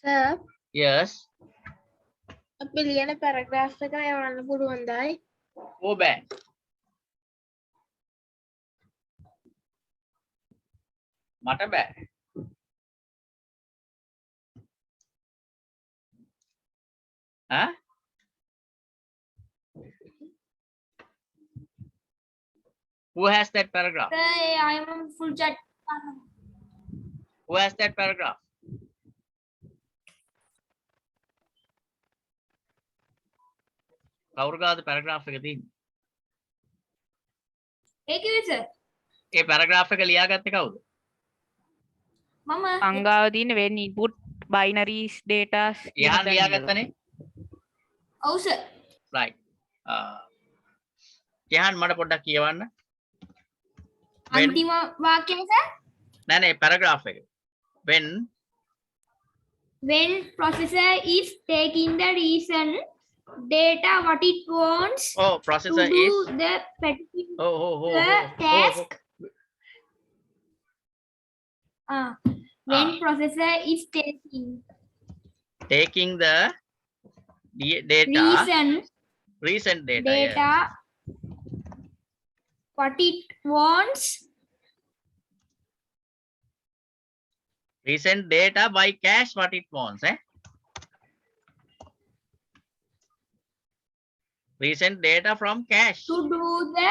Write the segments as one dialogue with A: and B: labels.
A: Sir,
B: Yes.
A: අපි ලියන paragraph එක යවන්න පුළුවන්දයි.
B: Go back. මට බෑ. Huh? Who has that paragraph?
C: Sir, I am on full chat.
B: Who has that paragraph? කවුරු ගාද paragraph එක තියෙන්නේ?
C: ඒකේ sir.
B: ඒ paragraph එක ලියාගත්තේ කවුද?
C: මම
D: අංගාව තියෙන when input binaries data
B: යහන් ලියාගත්තනේ?
C: ඔව් sir.
B: Right. යහන් මට පොඩ්ඩක් කියවන්න.
C: අන්තිම වාක්‍යනේ sir.
B: නෑ paragraph එක.
C: When processor is taking the recent data what it wants
B: processor
C: to do
B: is
C: the particular task. When processor is taking
B: the data recent data yes.
C: What it wants
B: recent data by cache what it wants recent data from cache
C: to do the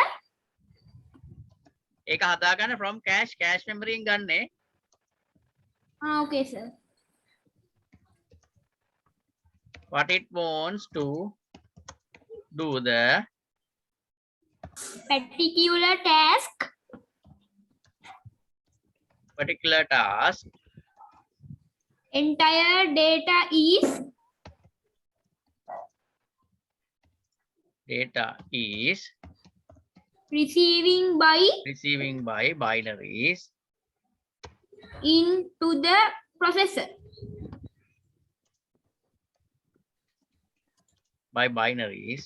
B: ඒක හදාගන්න from cache memory එකෙන් ගන්නෙ
C: okay sir.
B: what it wants to do the
C: particular task entire data is receiving by
B: binaries
C: into the processor
B: by binaries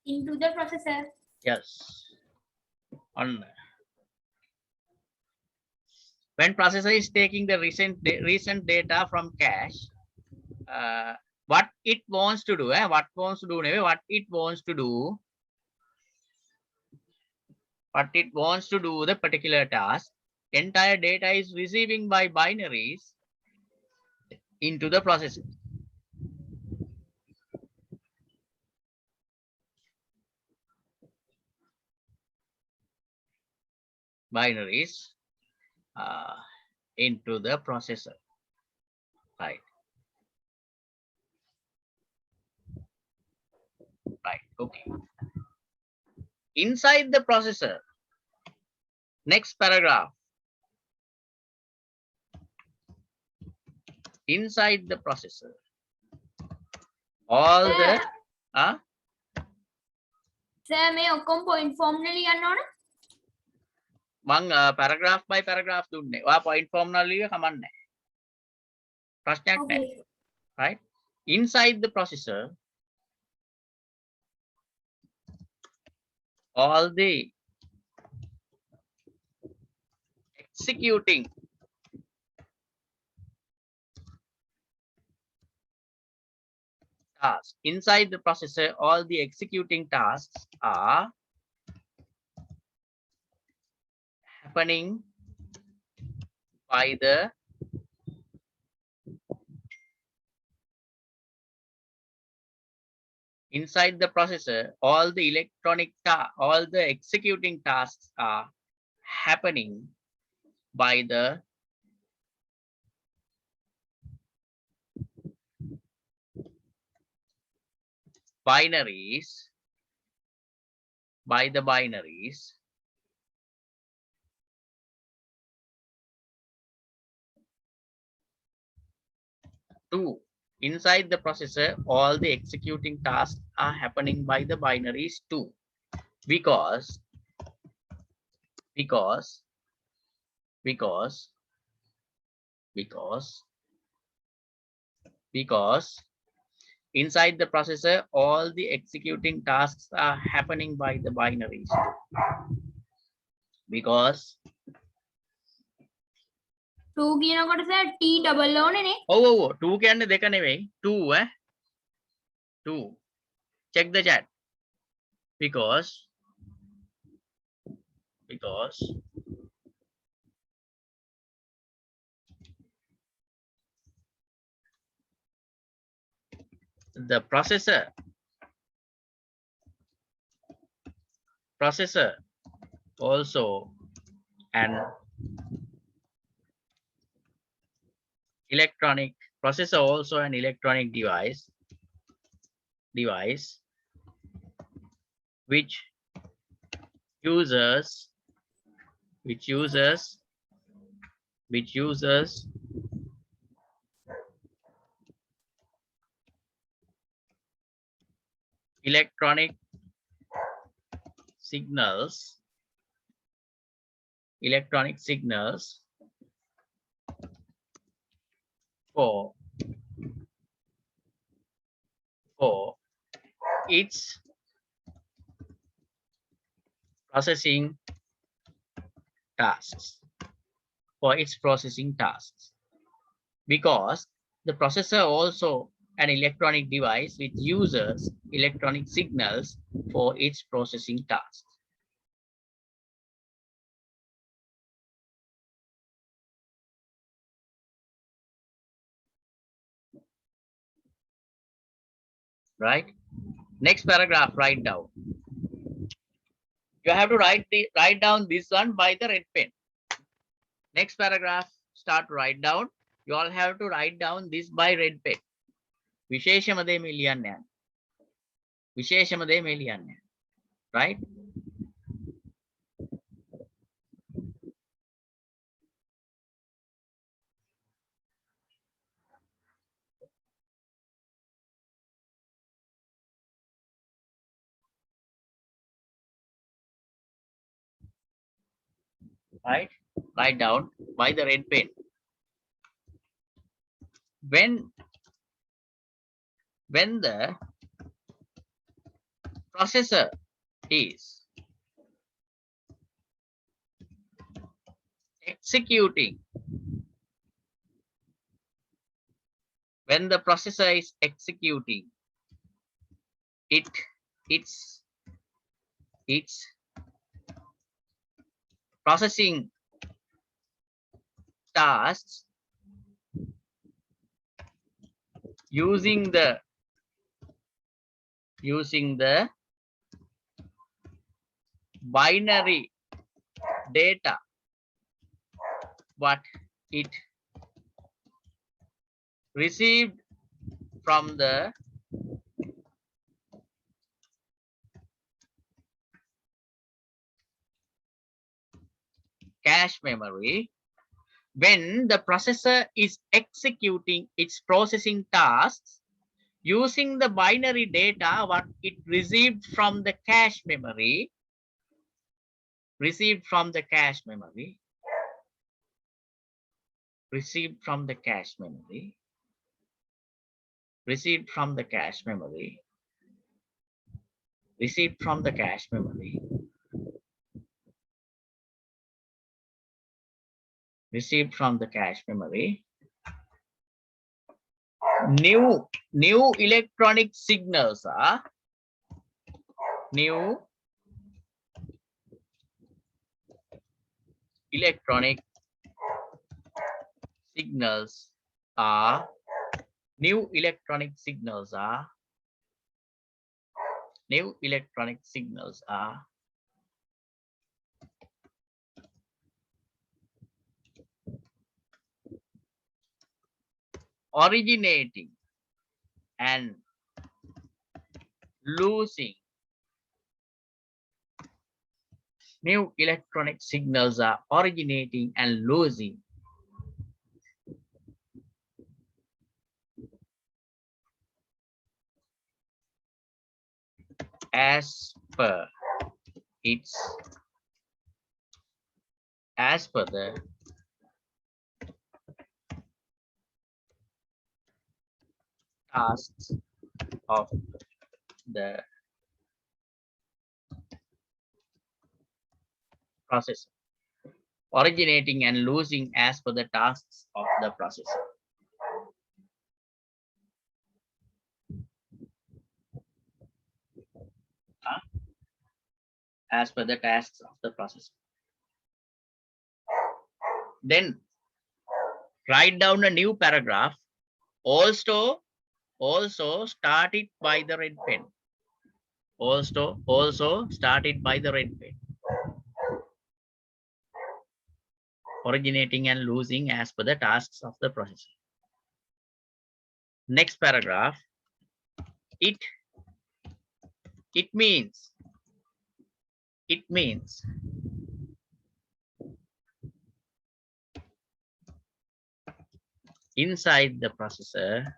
C: into the processor.
B: Yes. When processor is taking the recent data from cache, what it wants to do, what it wants to do the particular task, entire data is receiving by binaries into the processor. Binaries into the processor, right? Okay. Inside the processor, next paragraph. Inside the processor, all the
C: sir මේ ඔක්කොම point formula ලියන්න ඕන.
B: මං paragraph by paragraph දුන්නේ. ඔයා point formula ලියුව කමන්නේ. ප්‍රශ්නයක් නැහැ. Right? Inside the processor, all the executing tasks. Inside the processor, all the executing tasks are happening by the inside the processor, all the executing tasks are happening by the binaries two. Inside the processor, all the executing tasks are happening by the binaries too, because inside the processor, all the executing tasks are happening by the binaries too. Because
C: 2 කියනකොට sir T double ඕනේනේ.
B: ඔව් 2 කියන්නේ දෙක නෙවෙයි 2 2 check the chat because the processor also an electronic device which uses electronic signals for its processing tasks because the processor also an electronic device which uses electronic signals for its processing tasks. Right? Next paragraph, write down. You have to write down this one by the red pen. Next paragraph, start write down. You all have to write down this by red pen. විශේෂම දේ මේ ලියන්න යන්න. විශේෂම දේ මේ ලියන්න යන්න. Right? Right? Write down by the red pen. When the processor is executing, its processing tasks using the binary data what it received from the cache memory. When the processor is executing its processing tasks using the binary data what it received from the cache memory, received from the cache memory, received from the cache memory, received from the cache memory, received from the cache memory, received from the cache memory, new electronic signals are new electronic signals are new electronic signals are originating and losing. New electronic signals are originating and losing as per the tasks of the processor. originating and losing as per the tasks of the processor. As per the tasks of the processor. Then write down a new paragraph. Also started by the red pen. Also started by the red pen. Originating and losing as per the tasks of the processor. Next paragraph. It means inside the processor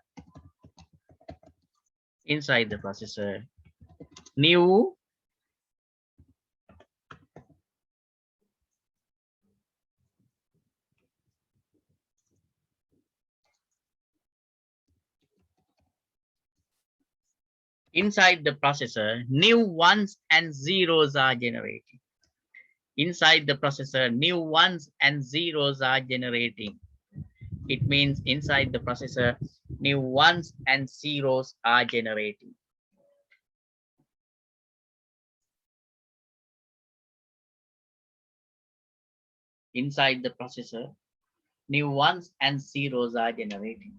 B: new inside the processor, new ones and zeros are generating. Inside the processor, new ones and zeros are generating. It means inside the processor, new ones and zeros are generating. Inside the processor, new ones and zeros are generating.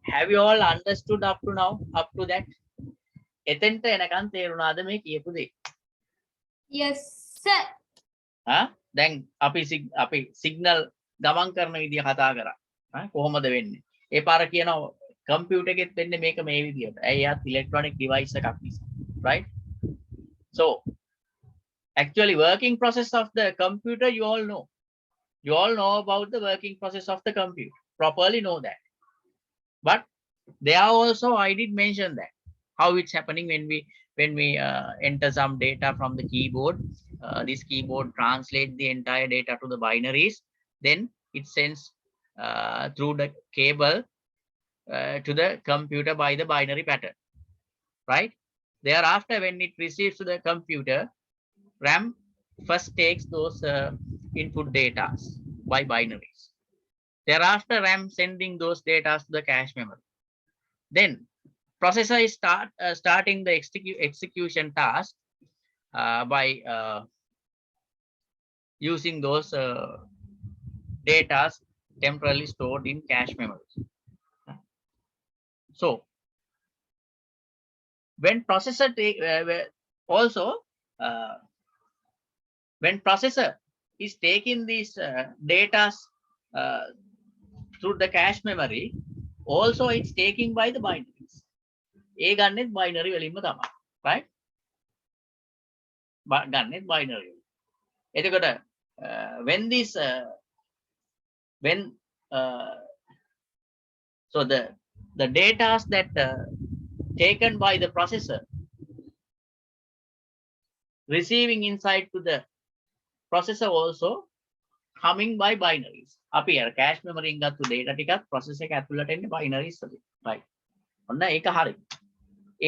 B: Have you all understood up to now, up to that? එතෙන්ට එනකන් තේරුණාද මේ කියපු දේ?
C: Yes, sir.
B: දැන් අපි signal ගමන් කරන විදිය කතා කරා. කොහොමද වෙන්නේ? ඒ පාර කියනවා කම්පියුටර් එකෙත් වෙන්නේ මේක මේ විදියට. ඇයි යාත් ඉලෙක්ට්‍රොනික ඩිවයිස් එකක් නිසා. Right? So actually working process of the computer you all know. You all know about the working process of the computer. Properly know that. But there also I did mention that. How it's happening when we enter some data from the keyboard. This keyboard translates the entire data to the binaries. Then it sends through the cable to the computer by the binary pattern. Right? Thereafter, when it receives to the computer, RAM first takes those input data by binaries. Thereafter, RAM sending those data to the cache memory. Then processor is starting the execution task by using those data temporarily stored in cache memory. So when processor when processor is taking these data through the cache memory, also it's taking by the binaries. A ගන්නෙත් binary වලින්ම තමයි. Right? ගන්නෙත් binary. එතකොට when this so the data that taken by the processor receiving inside to the processor also coming by binaries. අපි අර cache memory එකෙන් ගත්ත data ටිකත් processor එක ඇතුළට එන්නේ binaries වලින්. Right? ඔන්න ඒක හරි.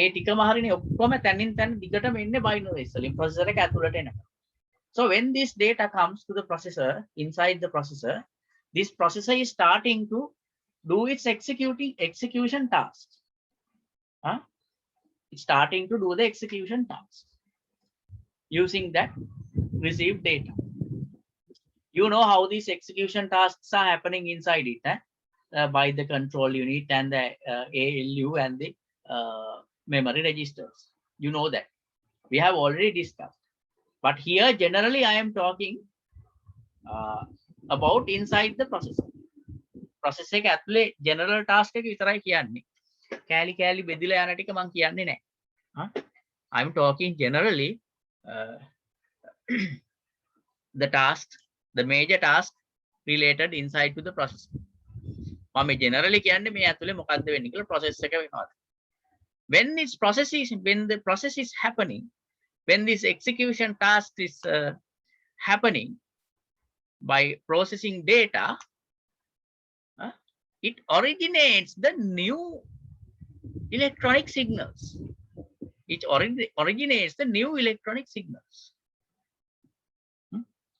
B: ඒ ටිකම හරිනේ ඔක්කොම තැනින් තැන දිගටම එන්නේ binaries වලින් processor එක ඇතුළට එනවා. So when this data comes to the processor, inside the processor, this processor is starting to do its execution tasks. It's starting to do the execution tasks using that received data. You know how these execution tasks are happening inside it by the control unit and the ALU and the memory registers. You know that. We have already discussed. But here generally I am talking about inside the processor. Processor එක ඇතුලේ general task එක විතරයි කියන්නේ. කෑලි බෙදිලා යන ටික මම කියන්නේ නැහැ. I'm talking generally the tasks, the major task related inside to the processor. මම generally කියන්නේ මේ ඇතුලේ මොකද්ද වෙන්නේ කියලා process එක වෙනවාද. When the process is happening, when this execution task is happening by processing data, it originates the new electronic signals. It originates the new electronic signals.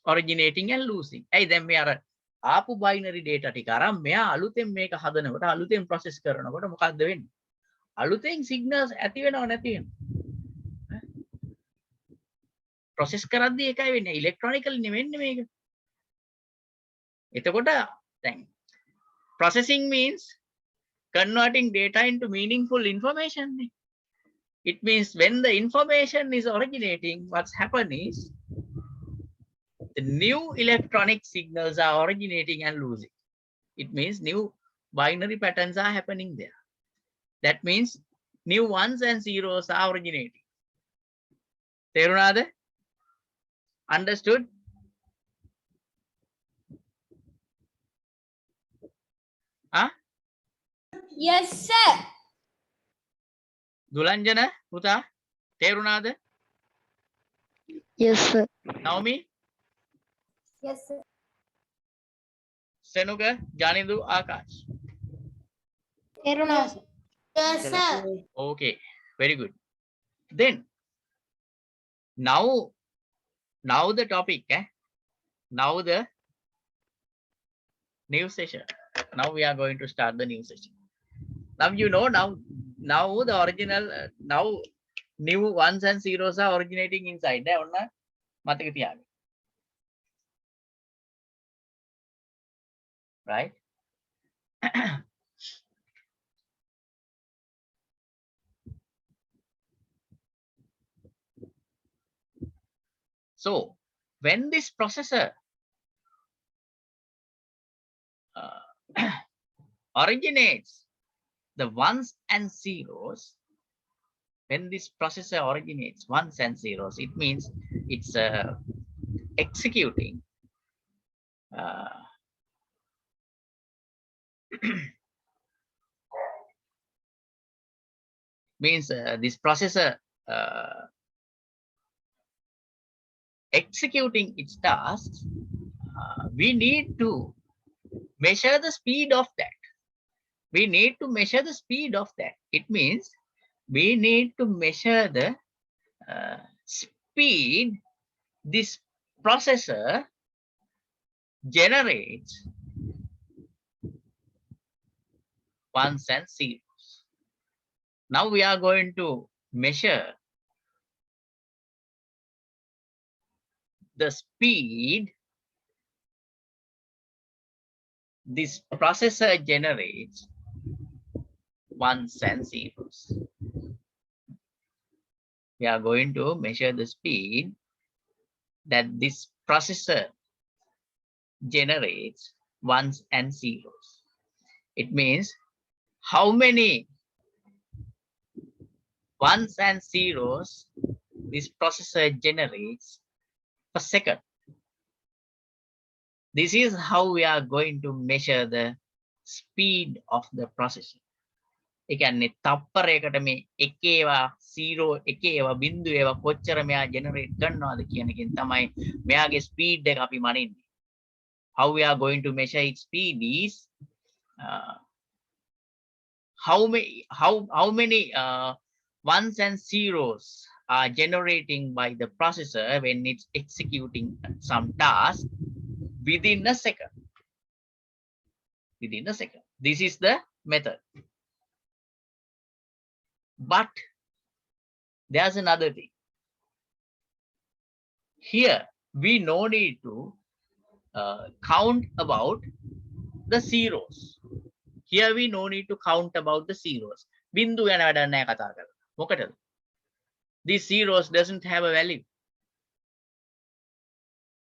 B: originating and losing. Hey, then we are ආපු binary data ටික අරන් මෙයා අලුතෙන් මේක හදනකොට අලුතෙන් process කරනකොට මොකක්ද වෙන්නේ? අලුතෙන් signals ඇති වෙනව නැති වෙනව. process කරද්දී එකයි වෙන්නේ. electronically නෙවෙන්නේ මේක. එතකොට දැන් processing means converting data into meaningful information. It means when the information is originating, what's happened is the new electronic signals are originating and losing. It means new binary patterns are happening there. That means new ones and zeros are originating. තේරුණාද? Understood? Huh?
C: Yes, sir.
B: දුලංජන පුතා තේරුණාද?
A: Yes, sir.
B: Naomi,
C: Yes, sir.
B: Senuga, Janidu, Akash.
C: Yes, sir.
B: Okay, very good. Then now the topic, now the new session. Now we are going to start the new session. Now you know now the original now new ones and zeros are originating inside. ඔන්න මතක තියාගන්න. Right? So when this processor originates the ones and zeros, when this processor originates ones and zeros, it means it's executing means this processor executing its tasks, we need to measure the speed of that. We need to measure the speed of that. It means we need to measure the speed this processor generates ones and zeros. Now we are going to measure the speed this processor generates ones and zeros. We are going to measure the speed that this processor generates ones and zeros. It means how many ones and zeros this processor generates per second. This is how we are going to measure the speed of the processor. ඒ කියන්නේ තප්පරයකට මේ එක ඒවා 0 එක ඒවා බිංදු ඒවා කොච්චර මෙයා generate කරනවද කියන එකෙන් තමයි මෙයාගේ ස්පීඩ් එක අපි මනින්නේ. How we are going to measure its speed is how many ones and zeros are generating by the processor when it's executing some task within a second. Within a second. This is the method. But there's another thing. Here we no need to count about the zeros. Here we no need to count about the zeros. බිංදු යන වැඩ නැහැ කතා කරලා. මොකටද? These zeros doesn't have a value.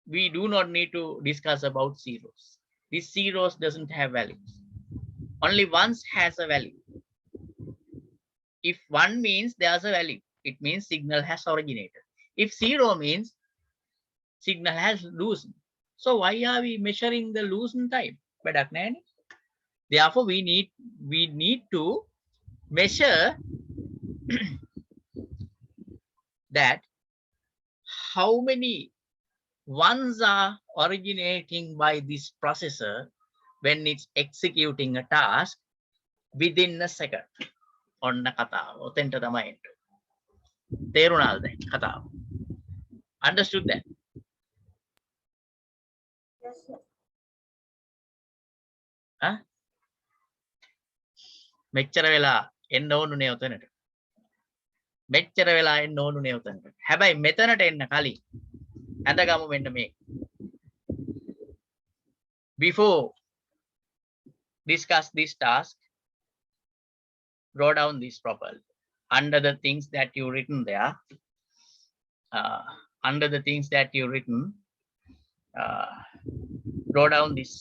B: We do not need to discuss about zeros. These zeros doesn't have values. Only ones has a value. If 1 means there's a value, it means signal has originated. If 0 means signal has loosened. So why are we measuring the loosened time? Therefore, we need to measure that how many ones are originating by this processor when it's executing a task within a second. ඔන්න කතාව. ඔතෙන්ට තමයි එන්න. තේරුණාද දැන් කතාව? Understood that? මෙච්චර වෙලා එන්න ඕනුනේ උතනට. මෙච්චර වෙලා එන්න ඕනුනේ උතනට. හැබැයි මෙතනට එන්න කලින් ඇඳගමු මෙන්න මේ. Before discuss this task, wrote down this properly. Under the things that you written there, under the things that you written, wrote down this.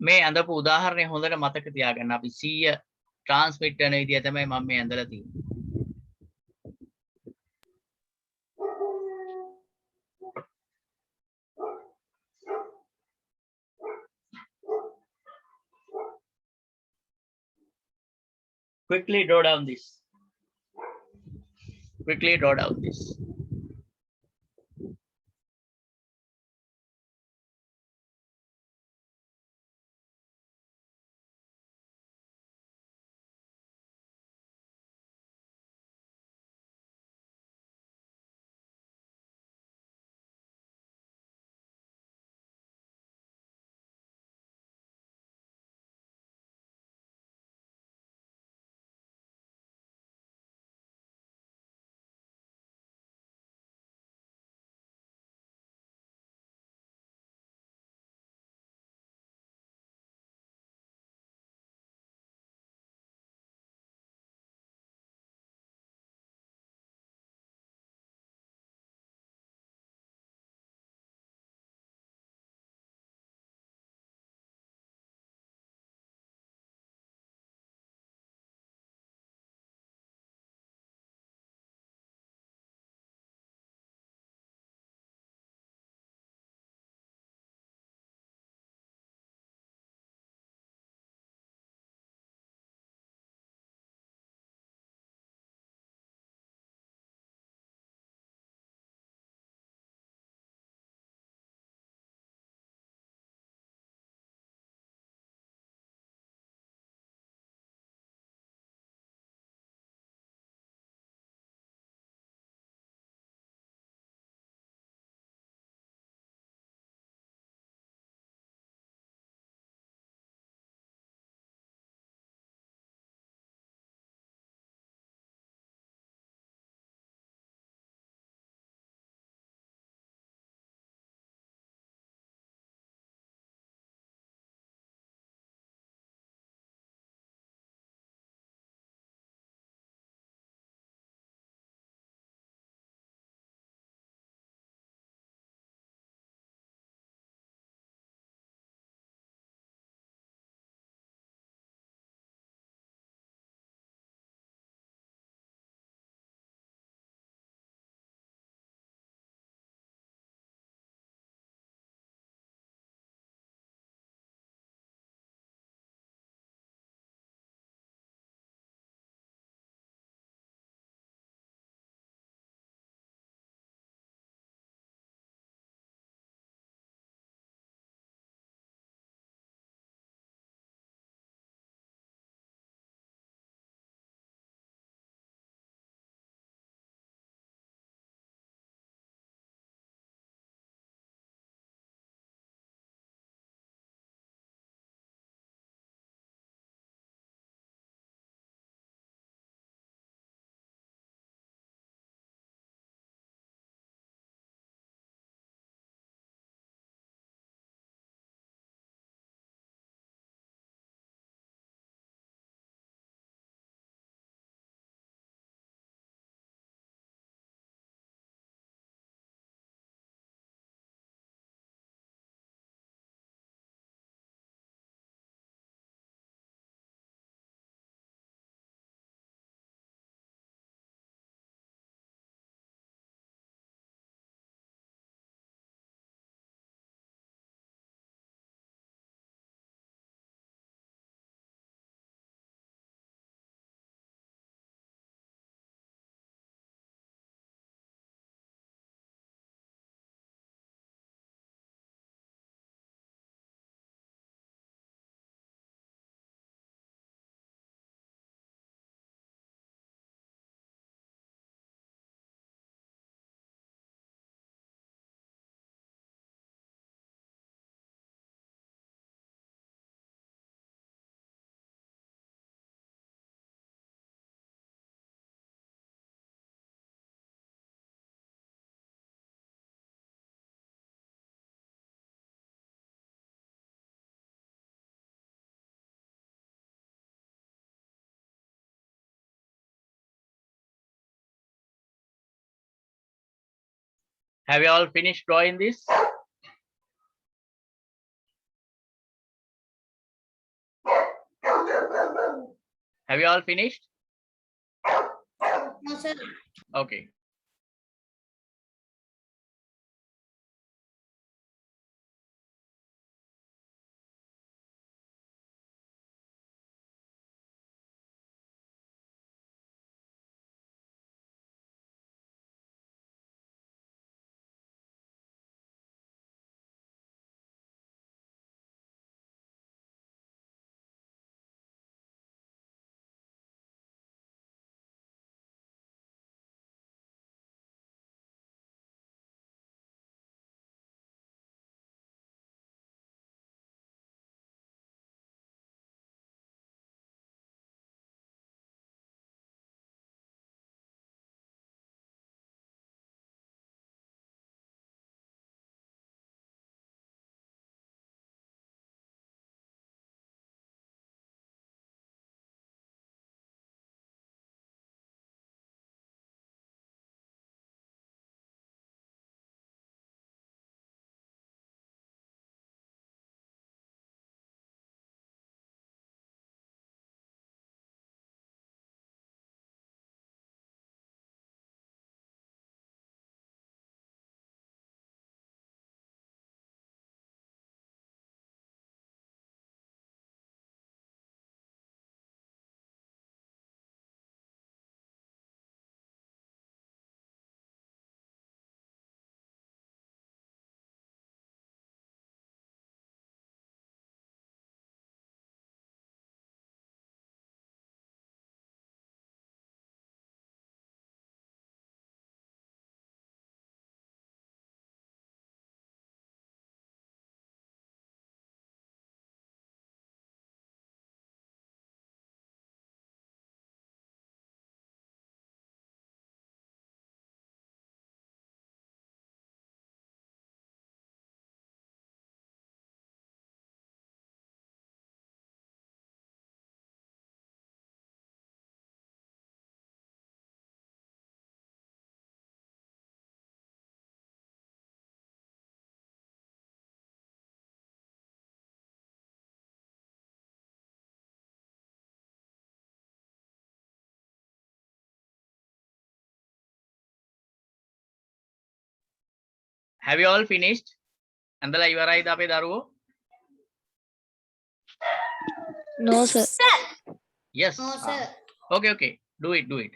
B: මේ අඳපු උදාහරණය හොඳට මතක තියාගන්න. අපි 100 ට්‍රාන්ස්මිට් කරන විදිය තමයි මම මේ ඇඳලා තියෙන්නේ. Quickly draw down this. Quickly draw down this. Have you all finished drawing this? Have you all finished?
A: No, sir.
B: Okay. Have you all finished? ඇඳලා ඉවරයිද අපේ දරුවෝ?
A: No, sir.
B: Yes.
A: No, sir.
B: Okay, okay. Do it, do it.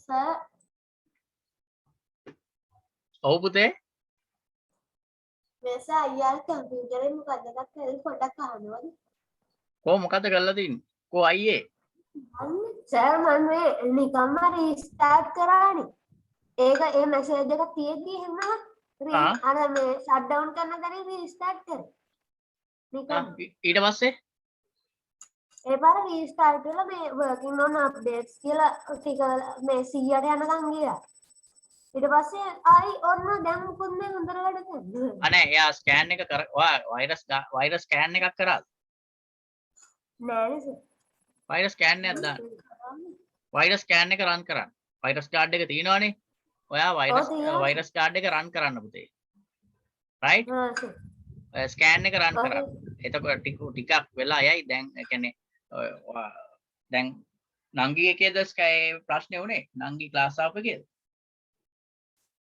A: Sir.
B: ඔව් පුතේ.
A: Mesa අයියාට කම්පියුටරේ මොකක්ද එකක් කියලා පොඩ්ඩක් අහනවද?
B: කො මොකද කරලා තින්නේ? කො අයියේ?
A: සර් මම මේ නිකම්ම රීස්ටාර්ට් කරානේ. ඒක ඒ මැසේජ් එක තියෙද්දි එහෙම අර මේ ෂට් ඩවුන් කරන තැනින් රීස්ටාර්ට් කරේ. නිකන්
B: ඊට පස්සේ
A: ඒ පාර රීස්ටාර්ට් කරලා මේ working on updates කියලා ටික මේ 100ට යනකම් ගියා. ඊට පස්සේ ආයි ඔන්න දැන් මොකද මේ හොඳට වැඩ කරන්නේ.
B: අනේ එයා ස්කෑන් එක කර වෛරස් ස්කෑන් එකක් කරාද?
A: නෑ සර්.
B: වෛරස් ස්කෑන් එකක් දාන්න. වෛරස් ස්කෑන් එක රන් කරන්න. වෛරස් කාඩ් එක තියෙනවනේ. ඔයා වෛරස් කාඩ් එක රන් කරන්න පුතේ. right? ස්කෑන් එක රන් කරන්න. එතකොට ටිකක් වෙලා යයි දැන් ඒ කියන්නේ දැන් නංගි එකේද ප්‍රශ්නේ උනේ? නංගි ක්ලාස් ආප් එකේද?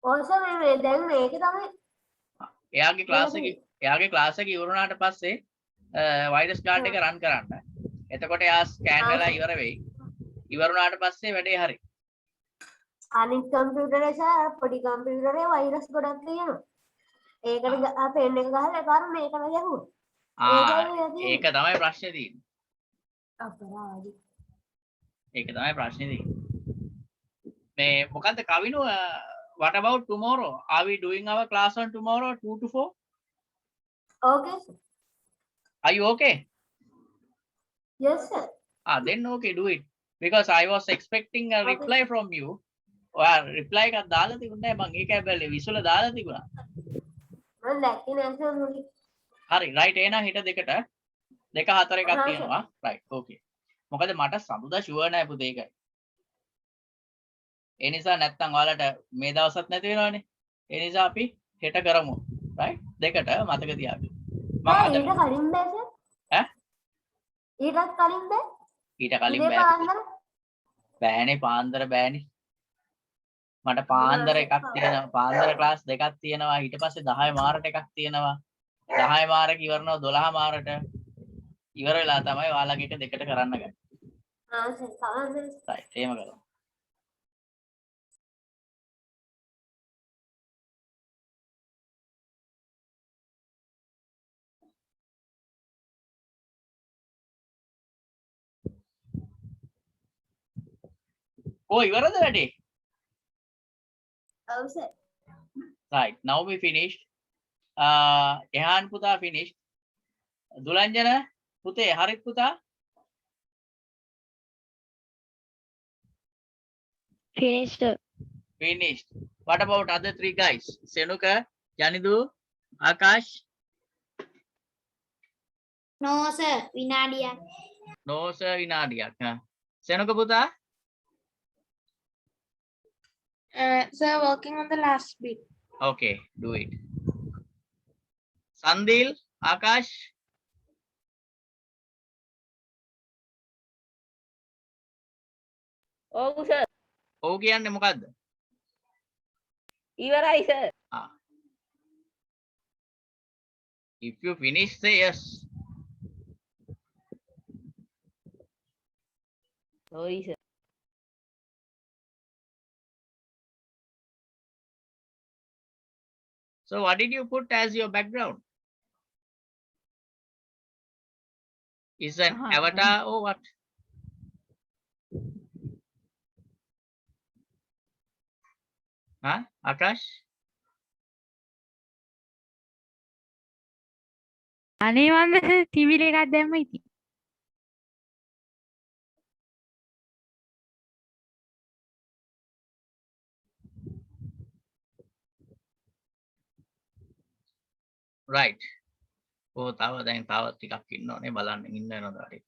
A: ඔය සර් මේ දැන් මේක තමයි
B: එයාගේ ක්ලාස් එක ඉවරුණාට පස්සේ වයිරස් ගාඩ් එක රන් කරන්න. එතකොට එයා ස්කෑන් වෙලා ඉවර වෙයි. ඉවරුණාට පස්සේ වැඩේ හරි.
A: අනිත් කම්පියුටරේ සර් පොඩි කම්පියුටරේ වෛරස් ගොඩක් තියෙනවා. ඒකට පෙන් එක ගහලා එකපාර මේකට ගැහුවා.
B: ඒක තමයි ප්‍රශ්නේ තියෙන්නේ.
A: අපරාධි.
B: ඒක තමයි ප්‍රශ්නේ තියෙන්නේ. මේ මොකද්ද කවිනු what about tomorrow? Are we doing our class on tomorrow 2 to 4?
A: Okay sir.
B: Are you okay?
A: Yes sir.
B: Then okay, do it. Because I was expecting a reply from you. reply එකක් දාලා තිබුණේ නැහැ මම ඒකයි බැලුවේ විසුල දාලා තිබුණා.
A: මම දැක්කේ නෑ සර් මුලින්.
B: හරි right එහෙනම් හිට දෙකට 2 4 එකක් තියෙනවා. right okay. මොකද මට සමුදා ෂුවර් නැහැ පුතේ ඒකයි. ඒ නිසා නැත්තම් ඔයාලට මේ දවසත් නැති වෙනවනේ. ඒ නිසා අපි හෙට කරමු. right? දෙකට මතක තියාගන්න. මම අද
A: ඊට කලින් බෑ සර්.
B: ඈ?
A: ඊටත් කලින් බෑ.
B: ඊට කලින් බෑ. බෑනේ පාන්දර බෑනේ. මට පාන්දර එකක් තියෙනවා. පාන්දර ක්ලාස් දෙකක් තියෙනවා. ඊට පස්සේ 10 මාරට එකක් තියෙනවා. 10 මාරක ඉවරනවා 12 මාරට. ඉවර වෙලා තමයි ඔයාලගේ එක දෙකට කරන්න ගන්නේ.
A: සර් කවදාද?
B: right එහෙම කරමු. ඉවරද වැඩේ?
A: ඔව් sir.
B: right now we finished. එහාන් පුතා finished. දුලංජන පුතේ හරිත් පුතා?
C: Finished.
B: Finished. What about other 3 guys? Senuka, Janidu, Akash?
C: No sir. විනාඩියක්.
B: No sir, විනාඩියක්. Senuka පුතා?
C: Sir, working on the last bit.
B: Okay, do it. Sandil, Akash?
D: ඔව් sir.
B: ඔව් කියන්නේ මොකද්ද?
D: ඉවරයි sir.
B: If you finish, say yes.
D: sorry sir.
B: So what did you put as your background? Is an avatar or what? Akash?
D: අනේ මන්ද තිවිල එකක් දැම්ම ඉතින්.
B: right. තව දැන් තව ටිකක් ඉන්නවනේ බලන්න ඉන්න වෙනවද හරි.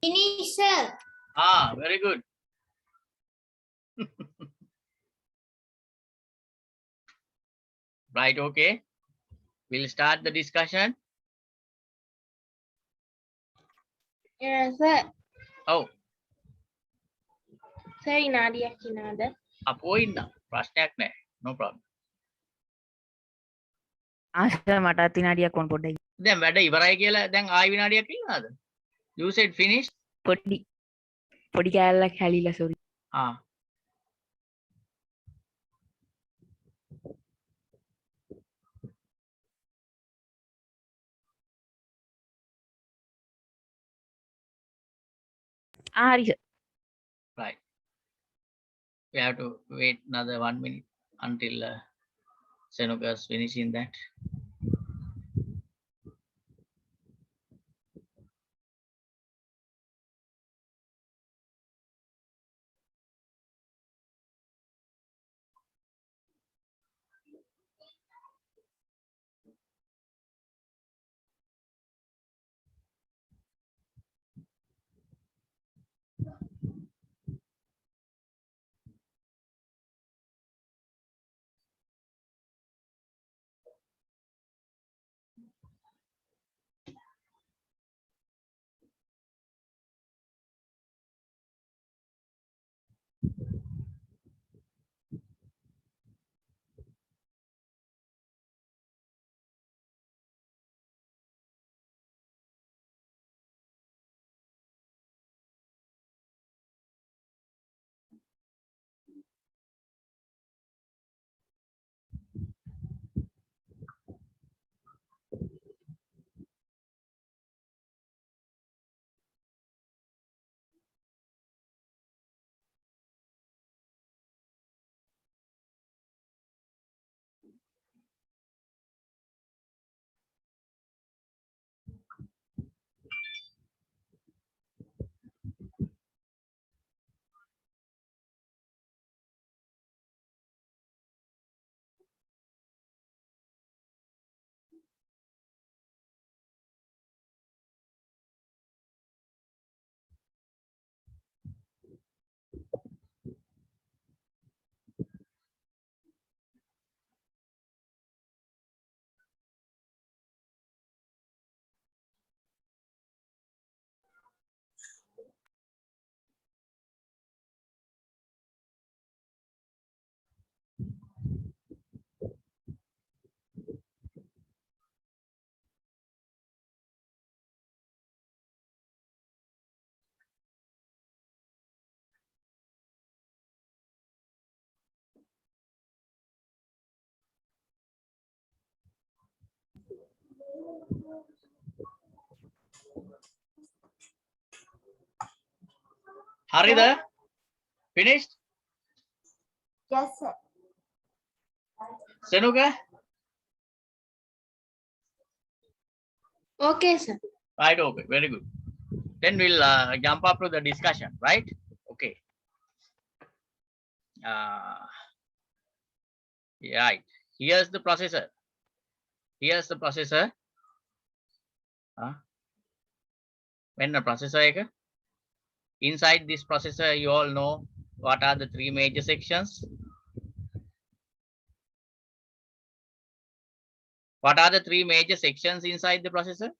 C: Finish sir.
B: Very good. Right, okay. We'll start the discussion.
C: Yeah sir.
B: Oh,
C: Sir, විනාඩියක් ඉන්නවද?
B: අපෝ ඉන්න. ප්‍රශ්නයක් නැහැ. No problem.
D: සර් මටත් විනාඩියක් ඕන පොඩ්ඩයි.
B: දැන් වැඩ ඉවරයි කියලා දැන් ආයි විනාඩියක් ඉන්නවද? You said finished?
D: පොඩි කෑල්ලක් හැලිලා sorry. හරි sir.
B: Right. We have to wait another 1 minute until Senuka's finishing that. Harida, finished?
A: Yes, sir.
B: Senuka?
C: Okay, sir.
B: Right, okay, very good. Then we'll jump up to the discussion, right? Okay. Right. Here's the processor. Here's the processor. When the processor, inside this processor, you all know what are the three major sections. What are the three major sections inside the processor?